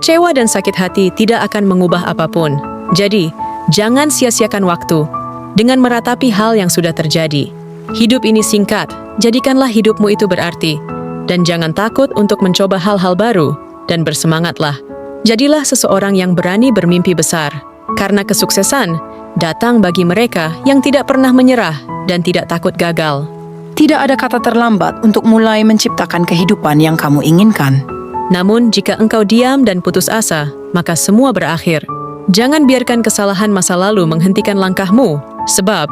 Kecewa dan sakit hati tidak akan mengubah apapun. Jadi, jangan sia-siakan waktu dengan meratapi hal yang sudah terjadi. Hidup ini singkat, jadikanlah hidupmu itu berarti. Dan jangan takut untuk mencoba hal-hal baru, dan bersemangatlah. Jadilah seseorang yang berani bermimpi besar, karena kesuksesan datang bagi mereka yang tidak pernah menyerah dan tidak takut gagal. Tidak ada kata terlambat untuk mulai menciptakan kehidupan yang kamu inginkan. Namun, jika engkau diam dan putus asa, maka semua berakhir. Jangan biarkan kesalahan masa lalu menghentikan langkahmu, sebab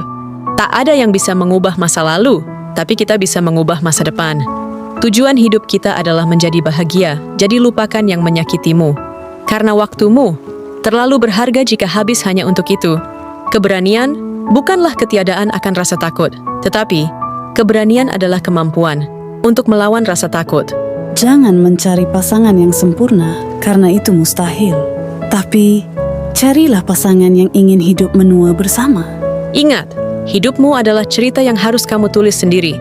tak ada yang bisa mengubah masa lalu, tapi kita bisa mengubah masa depan. Tujuan hidup kita adalah menjadi bahagia, jadi lupakan yang menyakitimu. Karena waktumu terlalu berharga jika habis hanya untuk itu. Keberanian bukanlah ketiadaan akan rasa takut, tetapi keberanian adalah kemampuan untuk melawan rasa takut. Jangan mencari pasangan yang sempurna, karena itu mustahil. Tapi, carilah pasangan yang ingin hidup menua bersama. Ingat, hidupmu adalah cerita yang harus kamu tulis sendiri.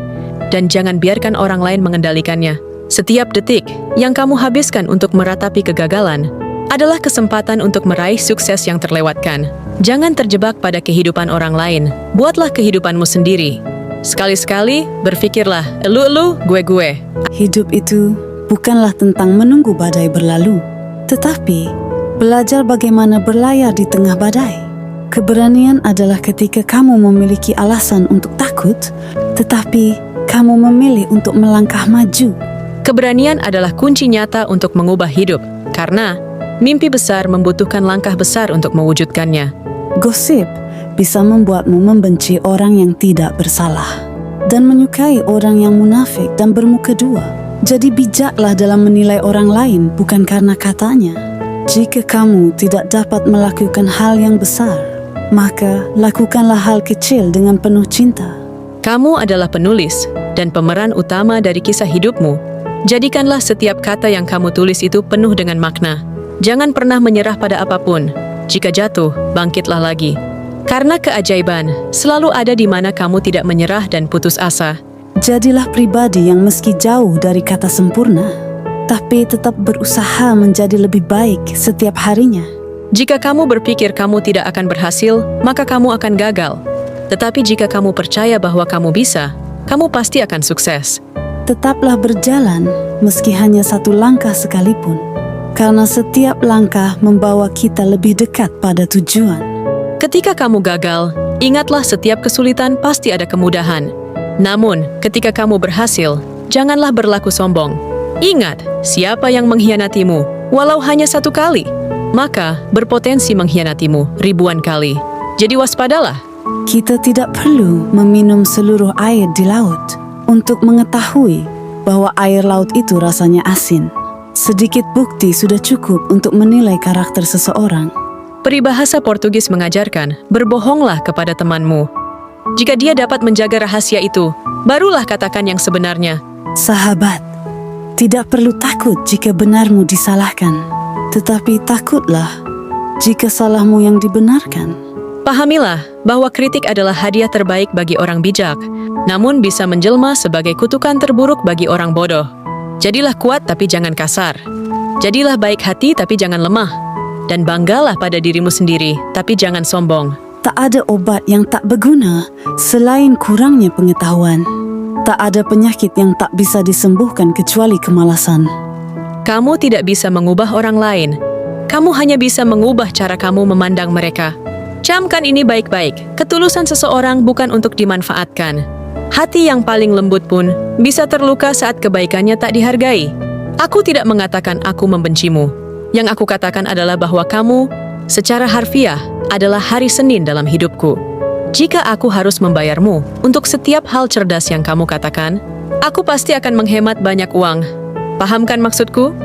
Dan jangan biarkan orang lain mengendalikannya. Setiap detik yang kamu habiskan untuk meratapi kegagalan adalah kesempatan untuk meraih sukses yang terlewatkan. Jangan terjebak pada kehidupan orang lain. Buatlah kehidupanmu sendiri. Sekali-sekali berpikirlah, elu, gue. Hidup itu bukanlah tentang menunggu badai berlalu, tetapi belajar bagaimana berlayar di tengah badai. Keberanian adalah ketika kamu memiliki alasan untuk takut, tetapi kamu memilih untuk melangkah maju. Keberanian adalah kunci nyata untuk mengubah hidup, karena mimpi besar membutuhkan langkah besar untuk mewujudkannya. Gosip bisa membuatmu membenci orang yang tidak bersalah dan menyukai orang yang munafik dan bermuka dua. Jadi bijaklah dalam menilai orang lain bukan karena katanya. Jika kamu tidak dapat melakukan hal yang besar, maka lakukanlah hal kecil dengan penuh cinta. Kamu adalah penulis dan pemeran utama dari kisah hidupmu. Jadikanlah setiap kata yang kamu tulis itu penuh dengan makna. Jangan pernah menyerah pada apapun. Jika jatuh, bangkitlah lagi. Karena keajaiban selalu ada di mana kamu tidak menyerah dan putus asa. Jadilah pribadi yang meski jauh dari kata sempurna, tapi tetap berusaha menjadi lebih baik setiap harinya. Jika kamu berpikir kamu tidak akan berhasil, maka kamu akan gagal. Tetapi jika kamu percaya bahwa kamu bisa, kamu pasti akan sukses. Tetaplah berjalan meski hanya satu langkah sekalipun, karena setiap langkah membawa kita lebih dekat pada tujuan. Ketika kamu gagal, ingatlah setiap kesulitan pasti ada kemudahan. Namun, ketika kamu berhasil, janganlah berlaku sombong. Ingat, siapa yang mengkhianatimu, walau hanya satu kali, maka berpotensi mengkhianatimu ribuan kali. Jadi waspadalah. Kita tidak perlu meminum seluruh air di laut untuk mengetahui bahwa air laut itu rasanya asin. Sedikit bukti sudah cukup untuk menilai karakter seseorang. Peribahasa Portugis mengajarkan, berbohonglah kepada temanmu. Jika dia dapat menjaga rahasia itu, barulah katakan yang sebenarnya. Sahabat, tidak perlu takut jika benarmu disalahkan, tetapi takutlah jika salahmu yang dibenarkan. Pahamilah bahwa kritik adalah hadiah terbaik bagi orang bijak, namun bisa menjelma sebagai kutukan terburuk bagi orang bodoh. Jadilah kuat tapi jangan kasar. Jadilah baik hati tapi jangan lemah. Dan banggalah pada dirimu sendiri, tapi jangan sombong. Tak ada obat yang tak berguna selain kurangnya pengetahuan. Tak ada penyakit yang tak bisa disembuhkan kecuali kemalasan. Kamu tidak bisa mengubah orang lain. Kamu hanya bisa mengubah cara kamu memandang mereka. Camkan ini baik-baik. Ketulusan seseorang bukan untuk dimanfaatkan. Hati yang paling lembut pun bisa terluka saat kebaikannya tak dihargai. Aku tidak mengatakan aku membencimu. Yang aku katakan adalah bahwa kamu, secara harfiah, adalah hari Senin dalam hidupku. Jika aku harus membayarmu untuk setiap hal cerdas yang kamu katakan, aku pasti akan menghemat banyak uang. Pahamkan maksudku?